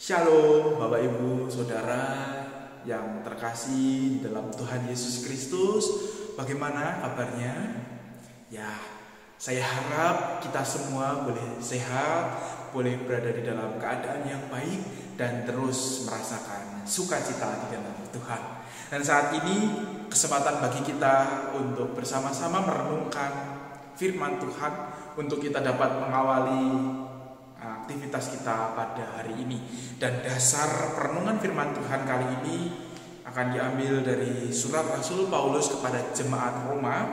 Shalom Bapak Ibu Saudara yang terkasih di dalam Tuhan Yesus Kristus. Bagaimana kabarnya? Ya, saya harap kita semua boleh sehat, boleh berada di dalam keadaan yang baik dan terus merasakan sukacita di dalam Tuhan. Dan saat ini kesempatan bagi kita untuk bersama-sama merenungkan firman Tuhan, untuk kita dapat mengawali aktivitas kita pada hari ini. Dan dasar perenungan firman Tuhan kali ini akan diambil dari surat Rasul Paulus kepada jemaat Roma,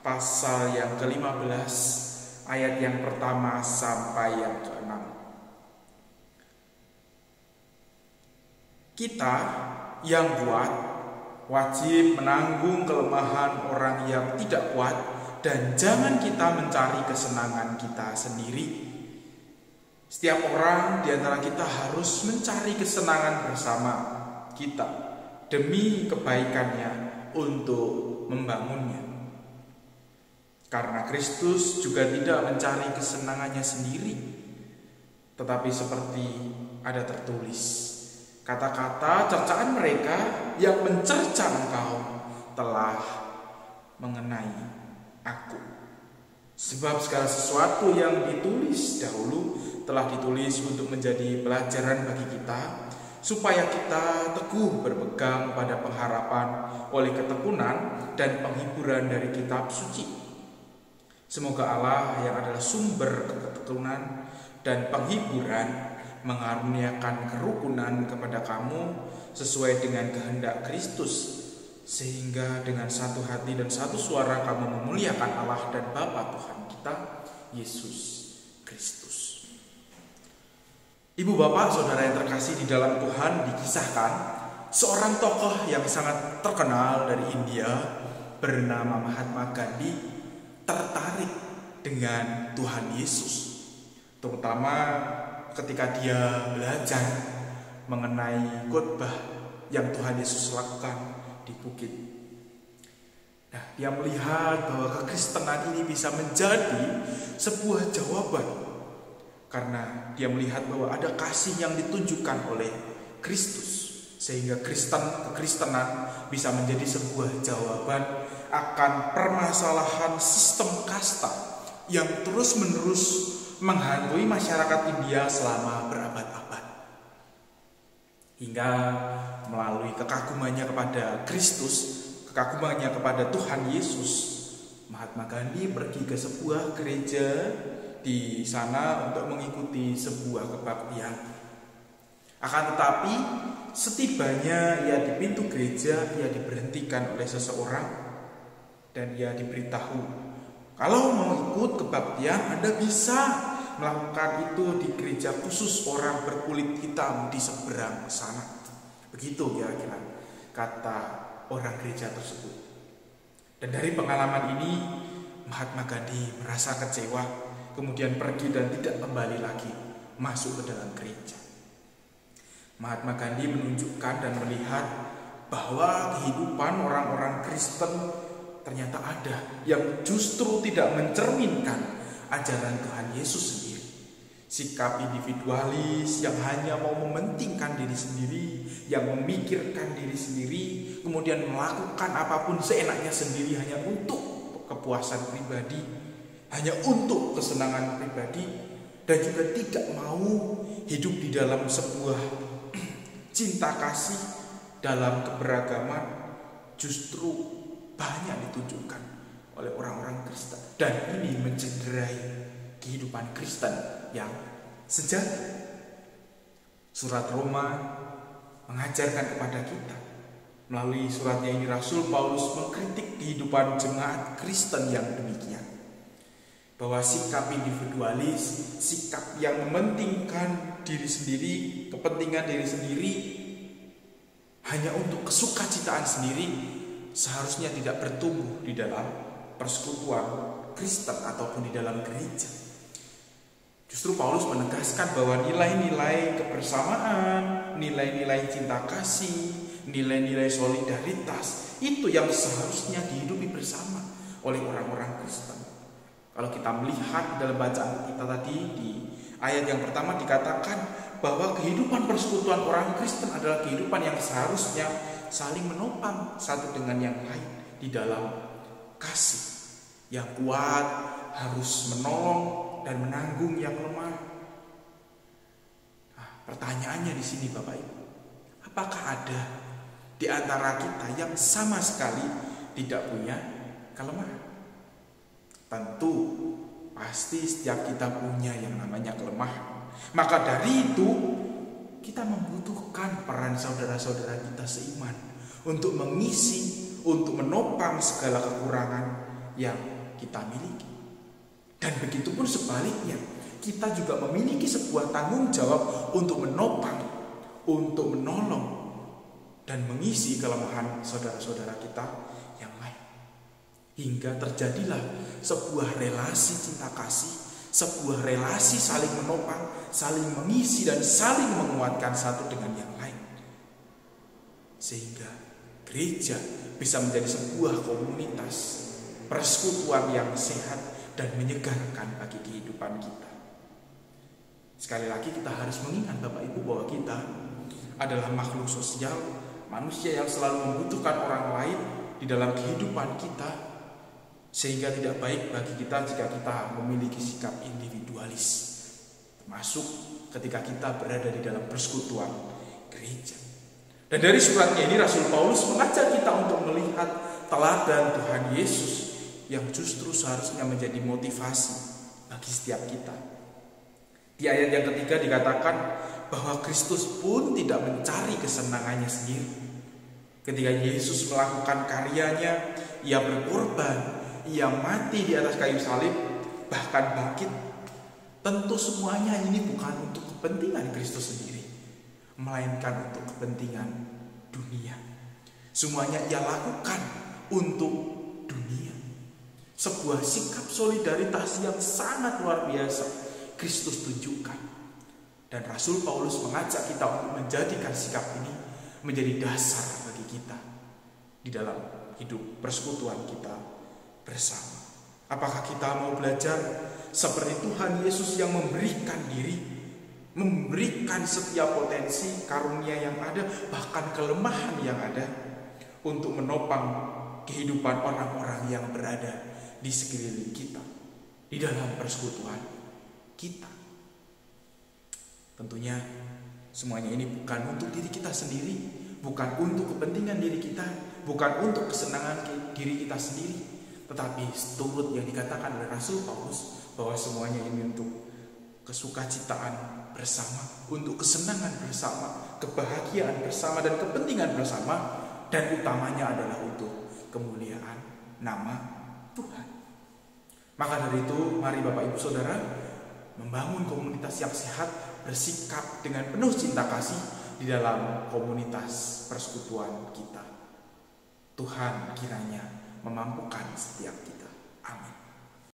pasal yang ke-15 ayat yang pertama sampai yang ke-6. Kita yang kuat wajib menanggung kelemahan orang yang tidak kuat, dan jangan kita mencari kesenangan kita sendiri. Setiap orang di antara kita harus mencari kesenangan bersama kita demi kebaikannya untuk membangunnya. Karena Kristus juga tidak mencari kesenangannya sendiri, tetapi seperti ada tertulis, kata-kata cercaan mereka yang mencerca engkau telah mengenai aku. Sebab segala sesuatu yang ditulis dahulu telah ditulis untuk menjadi pelajaran bagi kita, supaya kita teguh berpegang pada pengharapan oleh ketekunan dan penghiburan dari kitab suci. Semoga Allah yang adalah sumber ketekunan dan penghiburan mengaruniakan kerukunan kepada kamu sesuai dengan kehendak Kristus, sehingga dengan satu hati dan satu suara kamu memuliakan Allah dan Bapa Tuhan kita Yesus Kristus. Ibu bapak saudara yang terkasih di dalam Tuhan, dikisahkan seorang tokoh yang sangat terkenal dari India bernama Mahatma Gandhi tertarik dengan Tuhan Yesus, terutama ketika dia belajar mengenai khotbah yang Tuhan Yesus lakukan di bukit. Nah, dia melihat bahwa kekristenan ini bisa menjadi sebuah jawaban, karena dia melihat bahwa ada kasih yang ditunjukkan oleh Kristus, sehingga kekristenan bisa menjadi sebuah jawaban akan permasalahan sistem kasta yang terus-menerus menghantui masyarakat India selama berabad-abad. Hingga melalui kekagumannya kepada Kristus, kekagumannya kepada Tuhan Yesus, Mahatma Gandhi pergi ke sebuah gereja di sana untuk mengikuti sebuah kebaktian. Akan tetapi setibanya ia di pintu gereja, ia diberhentikan oleh seseorang dan ia diberitahu, kalau mau ikut kebaktian Anda bisa melakukan itu di gereja khusus orang berkulit hitam di seberang sana. Begitu kira-kira kata orang gereja tersebut. Dan dari pengalaman ini Mahatma Gandhi merasa kecewa, kemudian pergi dan tidak kembali lagi masuk ke dalam gereja. Mahatma Gandhi menunjukkan dan melihat bahwa kehidupan orang-orang Kristen ternyata ada yang justru tidak mencerminkan ajaran Tuhan Yesus sendiri. Sikap individualis yang hanya mau mementingkan diri sendiri, yang memikirkan diri sendiri, kemudian melakukan apapun seenaknya sendiri hanya untuk kepuasan pribadi, hanya untuk kesenangan pribadi, dan juga tidak mau hidup di dalam sebuah cinta kasih dalam keberagaman, justru banyak ditunjukkan oleh orang-orang Kristen. Dan ini mencederai kehidupan Kristen yang sejati. Surat Roma mengajarkan kepada kita, melalui suratnya ini Rasul Paulus mengkritik kehidupan jemaat Kristen yang demikian, bahwa sikap individualis, sikap yang mementingkan diri sendiri, kepentingan diri sendiri, hanya untuk kesukacitaan sendiri, seharusnya tidak bertumbuh di dalam persekutuan Kristen ataupun di dalam gereja. Justru Paulus menegaskan bahwa nilai-nilai kebersamaan, nilai-nilai cinta kasih, nilai-nilai solidaritas, itu yang seharusnya dihidupi bersama oleh orang-orang Kristen. Kalau kita melihat dalam bacaan kita tadi di ayat yang pertama dikatakan bahwa kehidupan persekutuan orang Kristen adalah kehidupan yang seharusnya saling menopang satu dengan yang lain di dalam kasih. Yang kuat harus menolong dan menanggung yang lemah. Nah, pertanyaannya di sini Bapak Ibu, apakah ada di antara kita yang sama sekali tidak punya kelemahan? Tentu pasti setiap kita punya yang namanya kelemahan. Maka dari itu kita membutuhkan peran saudara-saudara kita seiman untuk mengisi, untuk menopang segala kekurangan yang kita miliki. Dan begitu pun sebaliknya, kita juga memiliki sebuah tanggung jawab untuk menopang, untuk menolong dan mengisi kelemahan saudara-saudara kita yang lain. Hingga terjadilah sebuah relasi cinta kasih, sebuah relasi saling menopang, saling mengisi dan saling menguatkan satu dengan yang lain. Sehingga gereja bisa menjadi sebuah komunitas persekutuan yang sehat dan menyegarkan bagi kehidupan kita. Sekali lagi kita harus mengingat Bapak Ibu bahwa kita adalah makhluk sosial, manusia yang selalu membutuhkan orang lain di dalam kehidupan kita. Sehingga tidak baik bagi kita jika kita memiliki sikap individualis, termasuk ketika kita berada di dalam persekutuan gereja. Dan dari suratnya ini Rasul Paulus mengajak kita untuk melihat teladan Tuhan Yesus yang justru seharusnya menjadi motivasi bagi setiap kita. Di ayat yang ketiga dikatakan bahwa Kristus pun tidak mencari kesenangannya sendiri. Ketika Yesus melakukan karyanya, ia berkorban, ia mati di atas kayu salib, bahkan bangkit. Tentu semuanya ini bukan untuk kepentingan Kristus sendiri, melainkan untuk kepentingan dunia. Semuanya ia lakukan untuk dunia. Sebuah sikap solidaritas yang sangat luar biasa Kristus tunjukkan. Dan Rasul Paulus mengajak kita untuk menjadikan sikap ini menjadi dasar bagi kita di dalam hidup persekutuan kita bersama. Apakah kita mau belajar seperti Tuhan Yesus yang memberikan diri, memberikan setiap potensi karunia yang ada, bahkan kelemahan yang ada, untuk menopang kehidupan orang-orang yang berada di sekeliling kita, di dalam persekutuan kita. Tentunya semuanya ini bukan untuk diri kita sendiri, bukan untuk kepentingan diri kita, bukan untuk kesenangan diri kita sendiri, tetapi turut yang dikatakan oleh Rasul Paulus bahwa semuanya ini untuk kesukacitaan bersama, untuk kesenangan bersama, kebahagiaan bersama dan kepentingan bersama, dan utamanya adalah untuk kemuliaan nama Tuhan. Maka dari itu mari Bapak Ibu Saudara membangun komunitas yang sehat, bersikap dengan penuh cinta kasih di dalam komunitas persekutuan kita. Tuhan kiranya memampukan setiap kita. Amin.